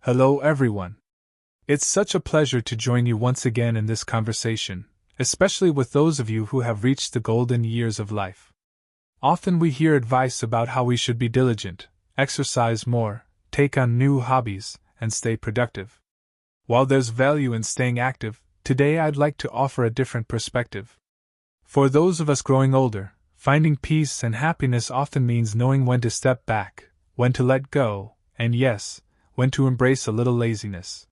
Hello everyone. It's such a pleasure to join you once again in this conversation, especially with those of you who have reached the golden years of life. Often we hear advice about how we should be diligent, exercise more, take on new hobbies, and stay productive. While there's value in staying active, today I'd like to offer a different perspective. For those of us growing older, finding peace and happiness often means knowing when to step back, when to let go, and yes, when to embrace a little laziness.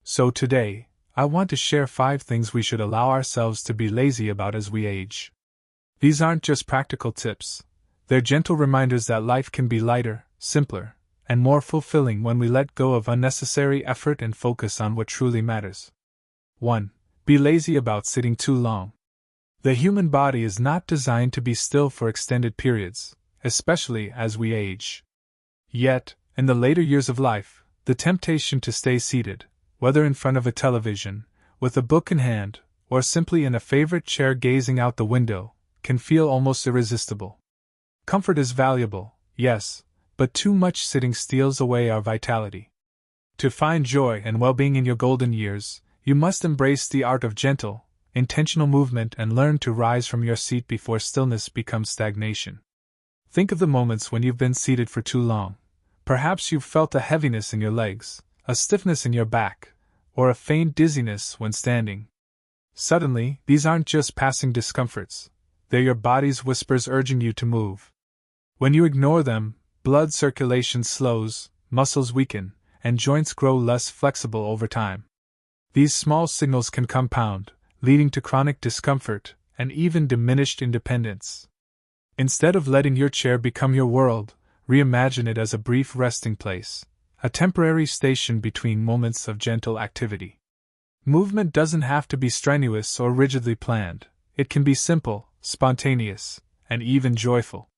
So today, I want to share 5 things we should allow ourselves to be lazy about as we age. These aren't just practical tips, they're gentle reminders that life can be lighter, simpler, and more fulfilling when we let go of unnecessary effort and focus on what truly matters. 1. Be lazy about sitting too long. The human body is not designed to be still for extended periods, especially as we age. Yet, in the later years of life, the temptation to stay seated, whether in front of a television, with a book in hand, or simply in a favorite chair gazing out the window, can feel almost irresistible. Comfort is valuable, yes, but too much sitting steals away our vitality. To find joy and well-being in your golden years, you must embrace the art of gentle, intentional movement and learn to rise from your seat before stillness becomes stagnation. Think of the moments when you've been seated for too long. Perhaps you've felt a heaviness in your legs, a stiffness in your back, or a faint dizziness when standing. Suddenly, these aren't just passing discomforts, they're your body's whispers urging you to move. When you ignore them, blood circulation slows, muscles weaken, and joints grow less flexible over time. These small signals can compound, leading to chronic discomfort and even diminished independence. Instead of letting your chair become your world, reimagine it as a brief resting place, a temporary station between moments of gentle activity. Movement doesn't have to be strenuous or rigidly planned, it can be simple, spontaneous, and even joyful.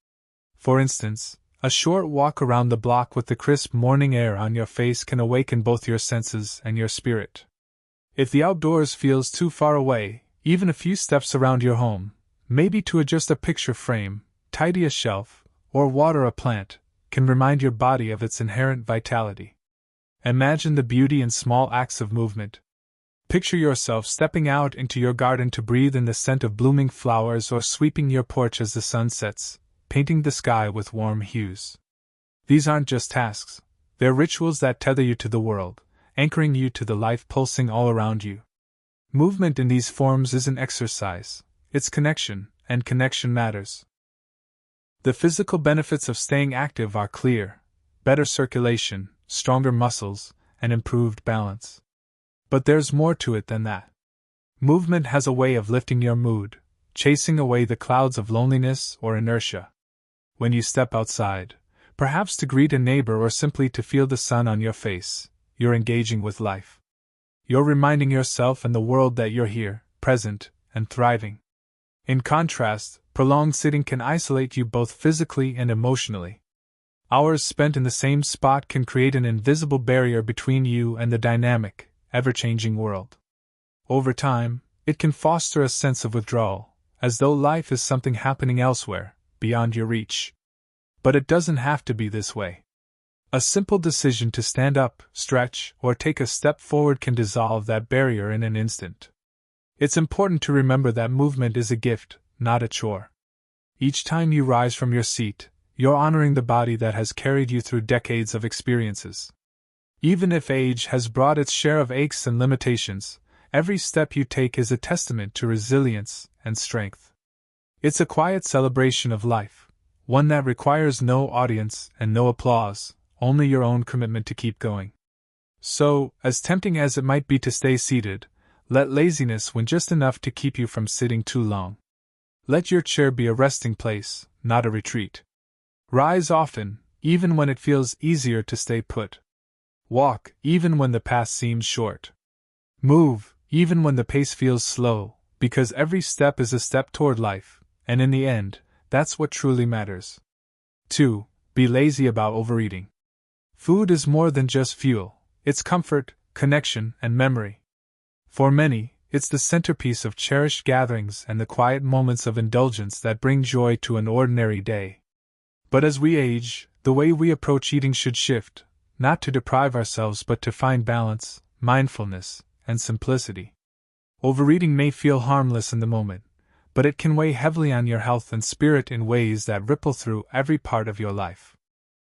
For instance, a short walk around the block with the crisp morning air on your face can awaken both your senses and your spirit. If the outdoors feels too far away, even a few steps around your home, maybe to adjust a picture frame, tidy a shelf, or water a plant, can remind your body of its inherent vitality. Imagine the beauty in small acts of movement. Picture yourself stepping out into your garden to breathe in the scent of blooming flowers or sweeping your porch as the sun sets, painting the sky with warm hues. These aren't just tasks, they're rituals that tether you to the world, anchoring you to the life pulsing all around you. Movement in these forms isn't exercise, it's connection, and connection matters. The physical benefits of staying active are clear: better circulation, stronger muscles, and improved balance. But there's more to it than that. Movement has a way of lifting your mood, chasing away the clouds of loneliness or inertia. When you step outside, perhaps to greet a neighbor or simply to feel the sun on your face, you're engaging with life. You're reminding yourself and the world that you're here, present, and thriving. In contrast, prolonged sitting can isolate you both physically and emotionally. Hours spent in the same spot can create an invisible barrier between you and the dynamic, ever-changing world. Over time, it can foster a sense of withdrawal, as though life is something happening elsewhere, beyond your reach. But it doesn't have to be this way. A simple decision to stand up, stretch, or take a step forward can dissolve that barrier in an instant. It's important to remember that movement is a gift, not a chore. Each time you rise from your seat, you're honoring the body that has carried you through decades of experiences. Even if age has brought its share of aches and limitations, every step you take is a testament to resilience and strength. It's a quiet celebration of life, one that requires no audience and no applause, only your own commitment to keep going. So, as tempting as it might be to stay seated, let laziness win just enough to keep you from sitting too long. Let your chair be a resting place, not a retreat. Rise often, even when it feels easier to stay put. Walk, even when the path seems short. Move, even when the pace feels slow, because every step is a step toward life, and in the end, that's what truly matters. 2. Be lazy about overeating. Food is more than just fuel, it's comfort, connection, and memory. For many, it's the centerpiece of cherished gatherings and the quiet moments of indulgence that bring joy to an ordinary day. But as we age, the way we approach eating should shift. not to deprive ourselves but to find balance, mindfulness, and simplicity. Overeating may feel harmless in the moment, but it can weigh heavily on your health and spirit in ways that ripple through every part of your life.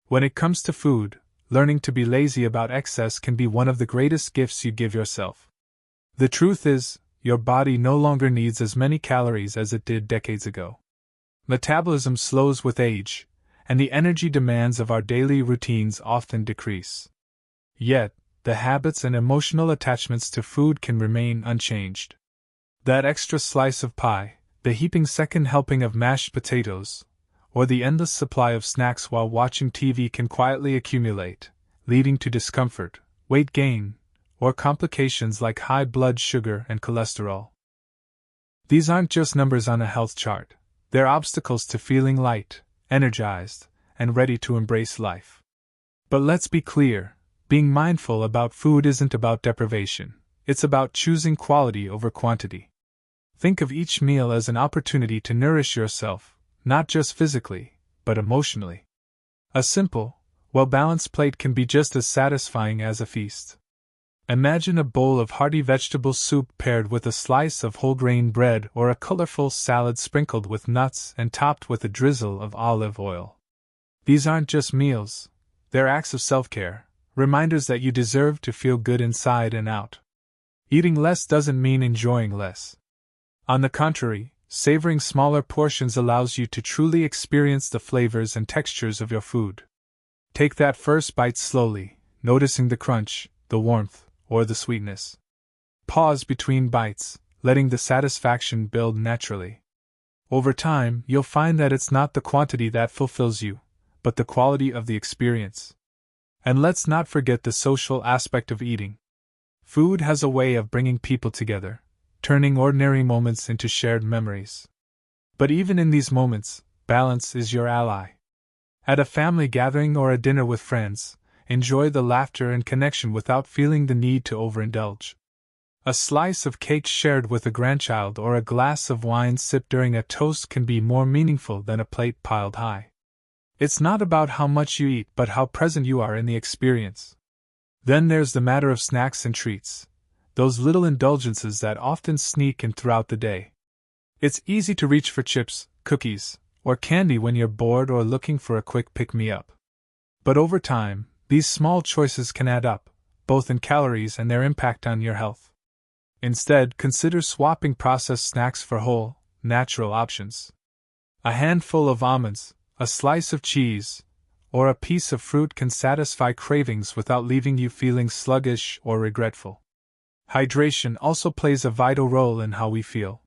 When it comes to food, learning to be lazy about excess can be one of the greatest gifts you give yourself. The truth is, your body no longer needs as many calories as it did decades ago. Metabolism slows with age, and the energy demands of our daily routines often decrease. Yet, the habits and emotional attachments to food can remain unchanged. That extra slice of pie, the heaping second helping of mashed potatoes, or the endless supply of snacks while watching TV can quietly accumulate, leading to discomfort, weight gain, or complications like high blood sugar and cholesterol. These aren't just numbers on a health chart, they're obstacles to feeling light, energized, and ready to embrace life. But let's be clear, being mindful about food isn't about deprivation, it's about choosing quality over quantity. Think of each meal as an opportunity to nourish yourself, not just physically, but emotionally. A simple, well-balanced plate can be just as satisfying as a feast. Imagine a bowl of hearty vegetable soup paired with a slice of whole-grain bread or a colorful salad sprinkled with nuts and topped with a drizzle of olive oil. These aren't just meals, they're acts of self-care, reminders that you deserve to feel good inside and out. Eating less doesn't mean enjoying less. On the contrary, savoring smaller portions allows you to truly experience the flavors and textures of your food. Take that first bite slowly, noticing the crunch, the warmth, or the sweetness. Pause between bites, letting the satisfaction build naturally. Over time, you'll find that it's not the quantity that fulfills you, but the quality of the experience. And let's not forget the social aspect of eating. Food has a way of bringing people together, turning ordinary moments into shared memories. But even in these moments, balance is your ally. At a family gathering or a dinner with friends, enjoy the laughter and connection without feeling the need to overindulge. A slice of cake shared with a grandchild or a glass of wine sipped during a toast can be more meaningful than a plate piled high. It's not about how much you eat but how present you are in the experience. Then there's the matter of snacks and treats, those little indulgences that often sneak in throughout the day. It's easy to reach for chips, cookies, or candy when you're bored or looking for a quick pick-me-up. But over time, these small choices can add up, both in calories and their impact on your health. Instead, consider swapping processed snacks for whole, natural options. A handful of almonds, a slice of cheese, or a piece of fruit can satisfy cravings without leaving you feeling sluggish or regretful. Hydration also plays a vital role in how we feel.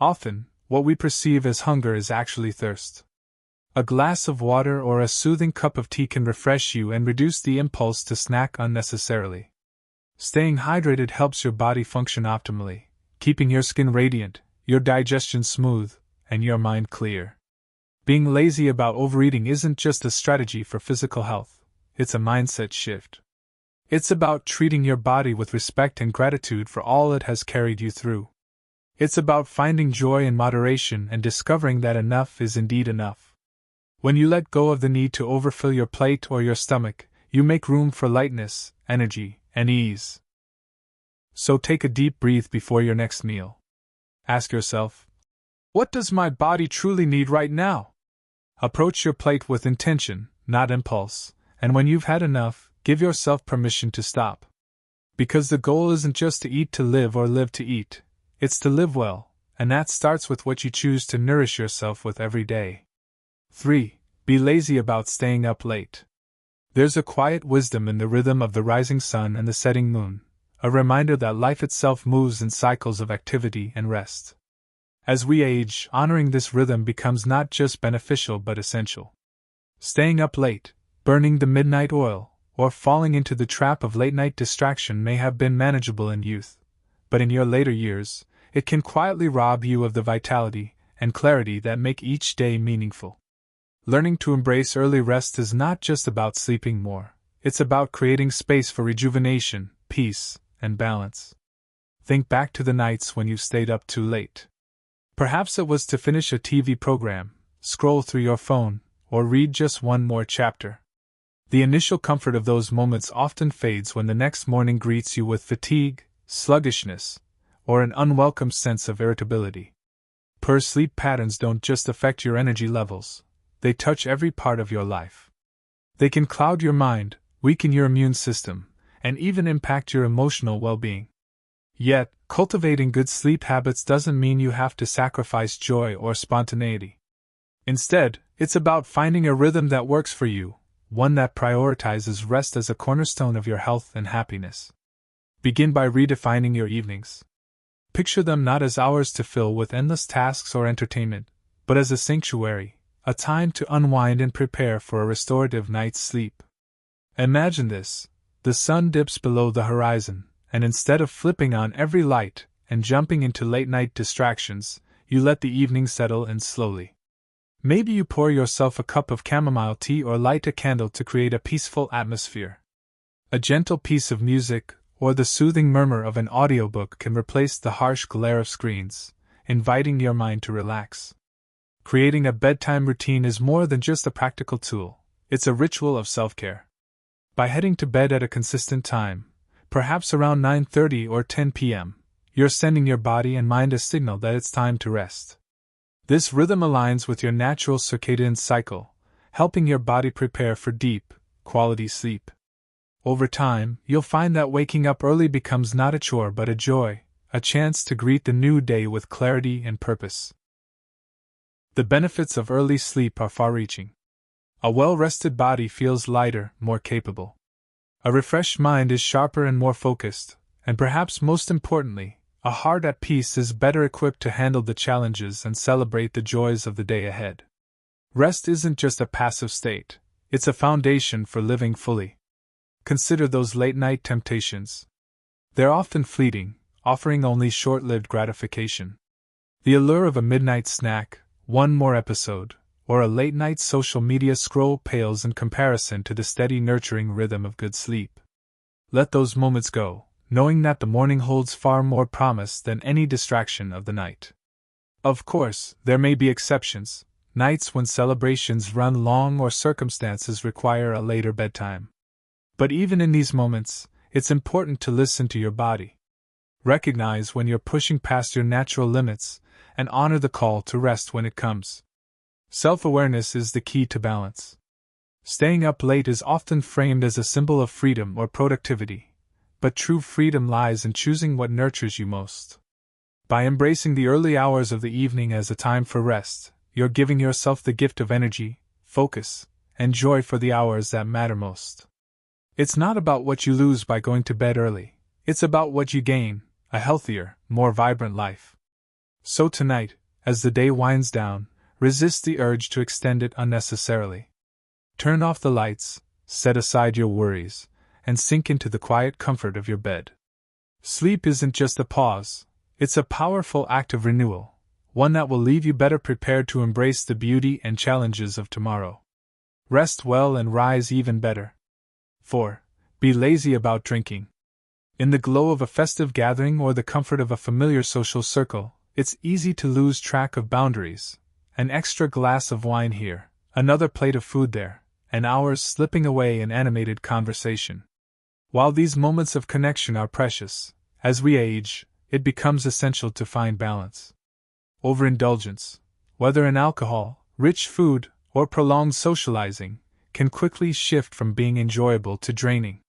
Often, what we perceive as hunger is actually thirst. A glass of water or a soothing cup of tea can refresh you and reduce the impulse to snack unnecessarily. Staying hydrated helps your body function optimally, keeping your skin radiant, your digestion smooth, and your mind clear. Being lazy about overeating isn't just a strategy for physical health, it's a mindset shift. It's about treating your body with respect and gratitude for all it has carried you through. It's about finding joy in moderation and discovering that enough is indeed enough. When you let go of the need to overfill your plate or your stomach, you make room for lightness, energy, and ease. So take a deep breath before your next meal. Ask yourself, what does my body truly need right now? Approach your plate with intention, not impulse, and when you've had enough, give yourself permission to stop. Because the goal isn't just to eat to live or live to eat, it's to live well, and that starts with what you choose to nourish yourself with every day. 3. Be lazy about staying up late. There's a quiet wisdom in the rhythm of the rising sun and the setting moon, a reminder that life itself moves in cycles of activity and rest. As we age, honoring this rhythm becomes not just beneficial but essential. Staying up late, burning the midnight oil, or falling into the trap of late-night distraction may have been manageable in youth, but in your later years, it can quietly rob you of the vitality and clarity that make each day meaningful. Learning to embrace early rest is not just about sleeping more, it's about creating space for rejuvenation, peace, and balance. Think back to the nights when you stayed up too late. Perhaps it was to finish a TV program, scroll through your phone, or read just one more chapter. The initial comfort of those moments often fades when the next morning greets you with fatigue, sluggishness, or an unwelcome sense of irritability. Poor sleep patterns don't just affect your energy levels, they touch every part of your life. They can cloud your mind, weaken your immune system, and even impact your emotional well-being. Yet, cultivating good sleep habits doesn't mean you have to sacrifice joy or spontaneity. Instead, it's about finding a rhythm that works for you, one that prioritizes rest as a cornerstone of your health and happiness. Begin by redefining your evenings. Picture them not as hours to fill with endless tasks or entertainment, but as a sanctuary, a time to unwind and prepare for a restorative night's sleep. Imagine this: the sun dips below the horizon, and instead of flipping on every light and jumping into late-night distractions, you let the evening settle in slowly. Maybe you pour yourself a cup of chamomile tea or light a candle to create a peaceful atmosphere. A gentle piece of music, or the soothing murmur of an audiobook can replace the harsh glare of screens, inviting your mind to relax. Creating a bedtime routine is more than just a practical tool, it's a ritual of self-care. By heading to bed at a consistent time, perhaps around 9:30 or 10 p.m., you're sending your body and mind a signal that it's time to rest. This rhythm aligns with your natural circadian cycle, helping your body prepare for deep, quality sleep. Over time, you'll find that waking up early becomes not a chore but a joy, a chance to greet the new day with clarity and purpose. The benefits of early sleep are far-reaching. A well-rested body feels lighter, more capable. A refreshed mind is sharper and more focused, and perhaps most importantly, a heart at peace is better equipped to handle the challenges and celebrate the joys of the day ahead. Rest isn't just a passive state, it's a foundation for living fully. Consider those late-night temptations. They're often fleeting, offering only short-lived gratification. The allure of a midnight snack, one more episode, or a late-night social media scroll pales in comparison to the steady nurturing rhythm of good sleep. Let those moments go, knowing that the morning holds far more promise than any distraction of the night. Of course, there may be exceptions, nights when celebrations run long or circumstances require a later bedtime. But even in these moments, it's important to listen to your body. Recognize when you're pushing past your natural limits, and honor the call to rest when it comes. Self-awareness is the key to balance. Staying up late is often framed as a symbol of freedom or productivity, but true freedom lies in choosing what nurtures you most. By embracing the early hours of the evening as a time for rest, you're giving yourself the gift of energy, focus, and joy for the hours that matter most. It's not about what you lose by going to bed early, it's about what you gain, a healthier, more vibrant life. So tonight, as the day winds down, resist the urge to extend it unnecessarily. Turn off the lights, set aside your worries, and sink into the quiet comfort of your bed. Sleep isn't just a pause, it's a powerful act of renewal, one that will leave you better prepared to embrace the beauty and challenges of tomorrow. Rest well and rise even better. 4. Be lazy about drinking. In the glow of a festive gathering or the comfort of a familiar social circle, it's easy to lose track of boundaries. An extra glass of wine here, another plate of food there, and hours slipping away in animated conversation. While these moments of connection are precious, as we age, it becomes essential to find balance. Overindulgence, whether in alcohol, rich food, or prolonged socializing, can quickly shift from being enjoyable to draining.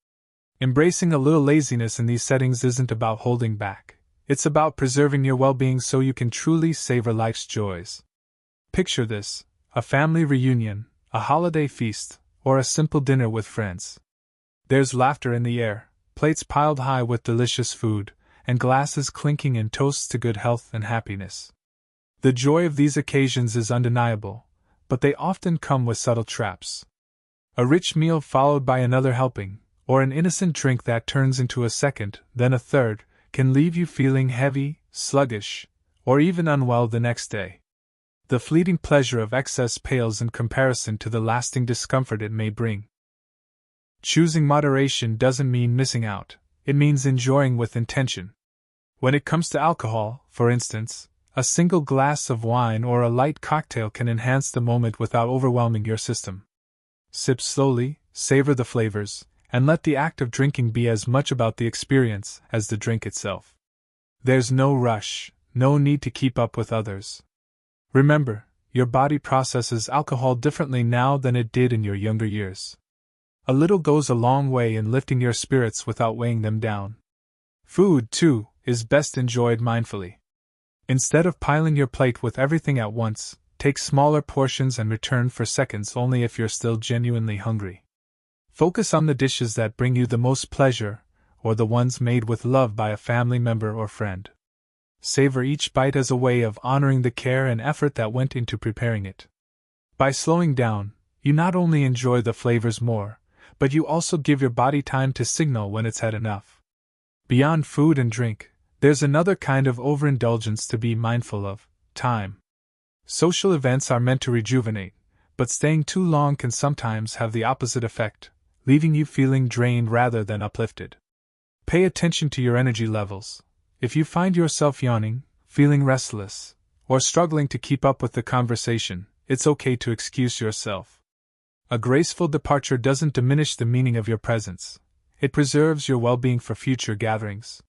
Embracing a little laziness in these settings isn't about holding back, it's about preserving your well-being so you can truly savor life's joys. Picture this: a family reunion, a holiday feast, or a simple dinner with friends. There's laughter in the air, plates piled high with delicious food, and glasses clinking in toasts to good health and happiness. The joy of these occasions is undeniable, but they often come with subtle traps. A rich meal followed by another helping, or an innocent drink that turns into a second, then a third, can leave you feeling heavy, sluggish, or even unwell the next day. The fleeting pleasure of excess pales in comparison to the lasting discomfort it may bring. Choosing moderation doesn't mean missing out, it means enjoying with intention. When it comes to alcohol, for instance, a single glass of wine or a light cocktail can enhance the moment without overwhelming your system. Sip slowly, savor the flavors, and let the act of drinking be as much about the experience as the drink itself. There's no rush, no need to keep up with others. Remember, your body processes alcohol differently now than it did in your younger years. A little goes a long way in lifting your spirits without weighing them down. Food, too, is best enjoyed mindfully. Instead of piling your plate with everything at once, take smaller portions and return for seconds only if you're still genuinely hungry. Focus on the dishes that bring you the most pleasure, or the ones made with love by a family member or friend. Savor each bite as a way of honoring the care and effort that went into preparing it. By slowing down, you not only enjoy the flavors more, but you also give your body time to signal when it's had enough. Beyond food and drink, there's another kind of overindulgence to be mindful of: time. Social events are meant to rejuvenate, but staying too long can sometimes have the opposite effect, leaving you feeling drained rather than uplifted. Pay attention to your energy levels. If you find yourself yawning, feeling restless, or struggling to keep up with the conversation, it's okay to excuse yourself. A graceful departure doesn't diminish the meaning of your presence. It preserves your well-being for future gatherings.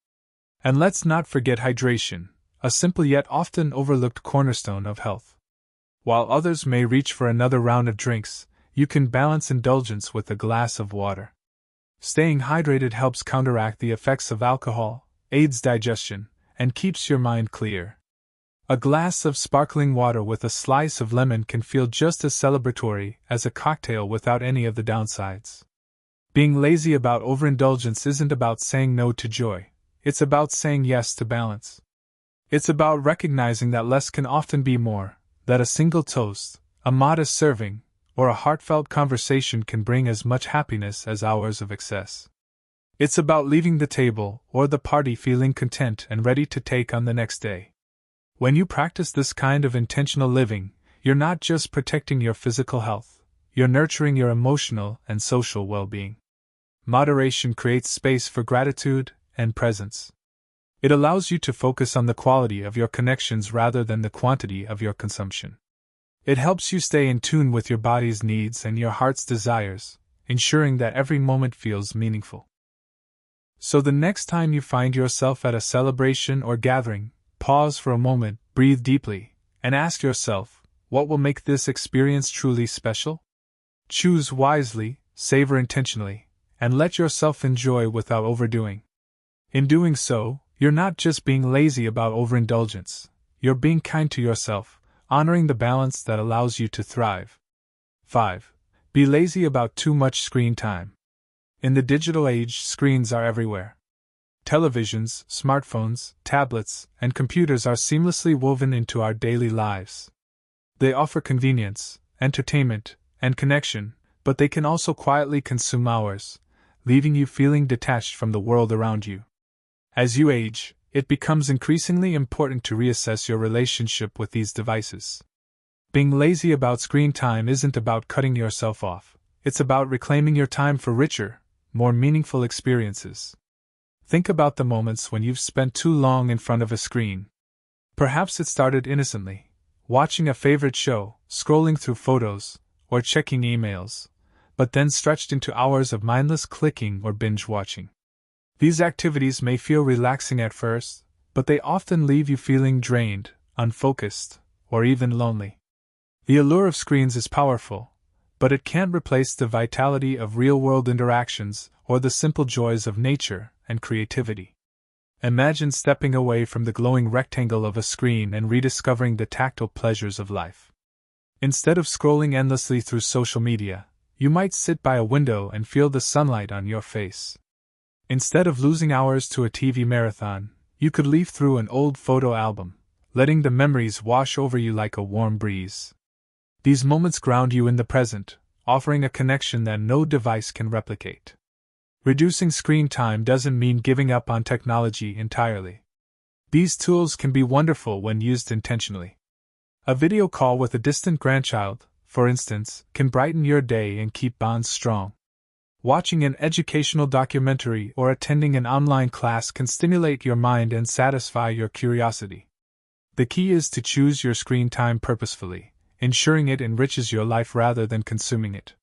And let's not forget hydration, a simple yet often overlooked cornerstone of health. While others may reach for another round of drinks, you can balance indulgence with a glass of water. Staying hydrated helps counteract the effects of alcohol, aids digestion, and keeps your mind clear. A glass of sparkling water with a slice of lemon can feel just as celebratory as a cocktail without any of the downsides. Being lazy about overindulgence isn't about saying no to joy, it's about saying yes to balance. It's about recognizing that less can often be more, that a single toast, a modest serving, or a heartfelt conversation can bring as much happiness as hours of excess. It's about leaving the table or the party feeling content and ready to take on the next day. When you practice this kind of intentional living, you're not just protecting your physical health, you're nurturing your emotional and social well-being. Moderation creates space for gratitude and presence. It allows you to focus on the quality of your connections rather than the quantity of your consumption. It helps you stay in tune with your body's needs and your heart's desires, ensuring that every moment feels meaningful. So the next time you find yourself at a celebration or gathering, pause for a moment, breathe deeply, and ask yourself, what will make this experience truly special? Choose wisely, savor intentionally, and let yourself enjoy without overdoing. In doing so, you're not just being lazy about overindulgence, you're being kind to yourself, honoring the balance that allows you to thrive. 5. Be lazy about too much screen time. In the digital age, screens are everywhere. Televisions, smartphones, tablets, and computers are seamlessly woven into our daily lives. They offer convenience, entertainment, and connection, but they can also quietly consume hours, leaving you feeling detached from the world around you. As you age, it becomes increasingly important to reassess your relationship with these devices. Being lazy about screen time isn't about cutting yourself off, it's about reclaiming your time for richer, more meaningful experiences. Think about the moments when you've spent too long in front of a screen. Perhaps it started innocently, watching a favorite show, scrolling through photos, or checking emails, but then stretched into hours of mindless clicking or binge watching. These activities may feel relaxing at first, but they often leave you feeling drained, unfocused, or even lonely. The allure of screens is powerful, but it can't replace the vitality of real-world interactions or the simple joys of nature and creativity. Imagine stepping away from the glowing rectangle of a screen and rediscovering the tactile pleasures of life. Instead of scrolling endlessly through social media, you might sit by a window and feel the sunlight on your face. Instead of losing hours to a TV marathon, you could leaf through an old photo album, letting the memories wash over you like a warm breeze. These moments ground you in the present, offering a connection that no device can replicate. Reducing screen time doesn't mean giving up on technology entirely. These tools can be wonderful when used intentionally. A video call with a distant grandchild, for instance, can brighten your day and keep bonds strong. Watching an educational documentary or attending an online class can stimulate your mind and satisfy your curiosity. The key is to choose your screen time purposefully, ensuring it enriches your life rather than consuming it.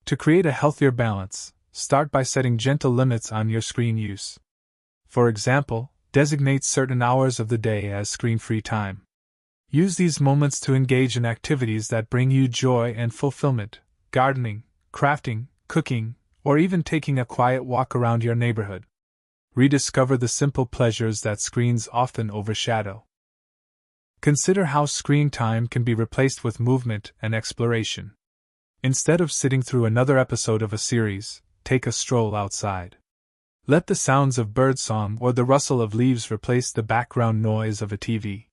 To create a healthier balance, start by setting gentle limits on your screen use. For example, designate certain hours of the day as screen-free time. Use these moments to engage in activities that bring you joy and fulfillment: gardening, crafting, cooking, or even taking a quiet walk around your neighborhood. Rediscover the simple pleasures that screens often overshadow. Consider how screen time can be replaced with movement and exploration. Instead of sitting through another episode of a series, take a stroll outside. Let the sounds of birdsong or the rustle of leaves replace the background noise of a TV.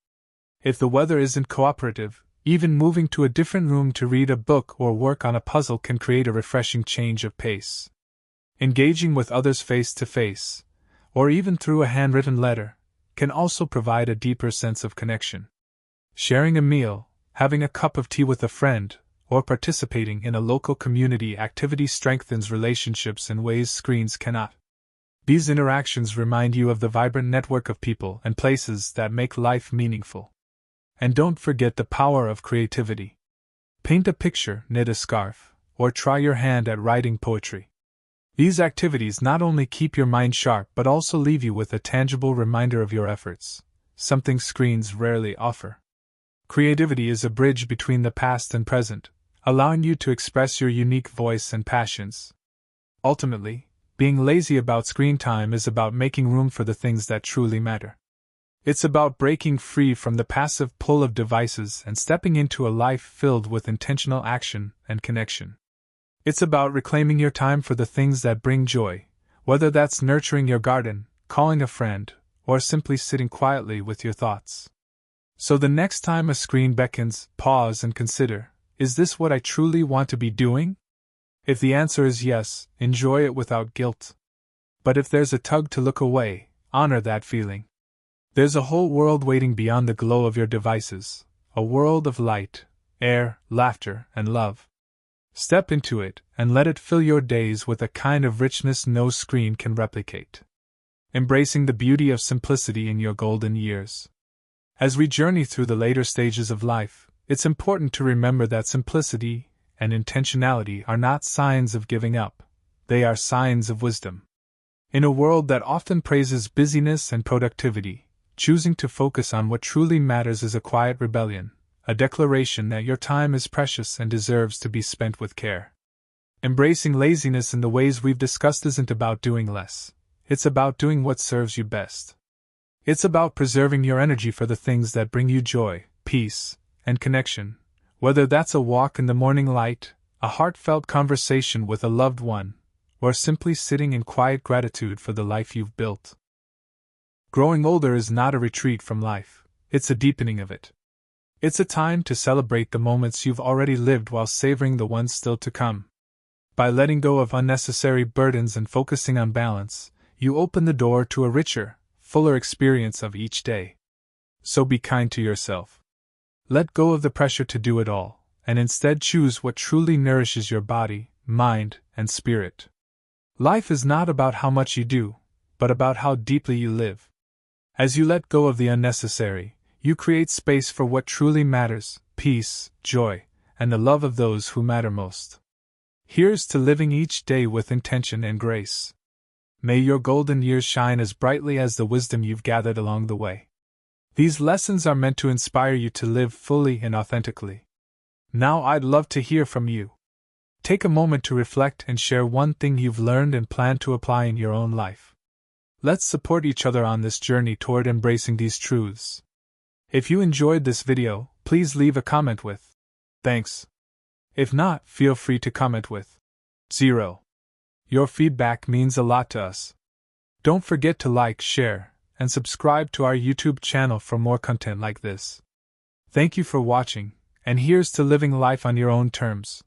If the weather isn't cooperative, even moving to a different room to read a book or work on a puzzle can create a refreshing change of pace. Engaging with others face to face, or even through a handwritten letter, can also provide a deeper sense of connection. Sharing a meal, having a cup of tea with a friend, or participating in a local community activity strengthens relationships in ways screens cannot. These interactions remind you of the vibrant network of people and places that make life meaningful. And don't forget the power of creativity. Paint a picture, knit a scarf, or try your hand at writing poetry. These activities not only keep your mind sharp but also leave you with a tangible reminder of your efforts, something screens rarely offer. Creativity is a bridge between the past and present, allowing you to express your unique voice and passions. Ultimately, being lazy about screen time is about making room for the things that truly matter. It's about breaking free from the passive pull of devices and stepping into a life filled with intentional action and connection. It's about reclaiming your time for the things that bring joy, whether that's nurturing your garden, calling a friend, or simply sitting quietly with your thoughts. So the next time a screen beckons, pause and consider, is this what I truly want to be doing? If the answer is yes, enjoy it without guilt. But if there's a tug to look away, honor that feeling. There's a whole world waiting beyond the glow of your devices, a world of light, air, laughter, and love. Step into it and let it fill your days with a kind of richness no screen can replicate. Embracing the beauty of simplicity in your golden years. As we journey through the later stages of life, it's important to remember that simplicity and intentionality are not signs of giving up, they are signs of wisdom. In a world that often praises busyness and productivity, choosing to focus on what truly matters is a quiet rebellion, a declaration that your time is precious and deserves to be spent with care. Embracing laziness in the ways we've discussed isn't about doing less, it's about doing what serves you best. It's about preserving your energy for the things that bring you joy, peace, and connection, whether that's a walk in the morning light, a heartfelt conversation with a loved one, or simply sitting in quiet gratitude for the life you've built. Growing older is not a retreat from life, it's a deepening of it. It's a time to celebrate the moments you've already lived while savoring the ones still to come. By letting go of unnecessary burdens and focusing on balance, you open the door to a richer, fuller experience of each day. So be kind to yourself. Let go of the pressure to do it all, and instead choose what truly nourishes your body, mind, and spirit. Life is not about how much you do, but about how deeply you live. As you let go of the unnecessary, you create space for what truly matters: peace, joy, and the love of those who matter most. Here's to living each day with intention and grace. May your golden years shine as brightly as the wisdom you've gathered along the way. These lessons are meant to inspire you to live fully and authentically. Now I'd love to hear from you. Take a moment to reflect and share one thing you've learned and plan to apply in your own life. Let's support each other on this journey toward embracing these truths. If you enjoyed this video, please leave a comment with "Thanks." If not, feel free to comment with 0. Your feedback means a lot to us. Don't forget to like, share, and subscribe to our YouTube channel for more content like this. Thank you for watching, and here's to living life on your own terms.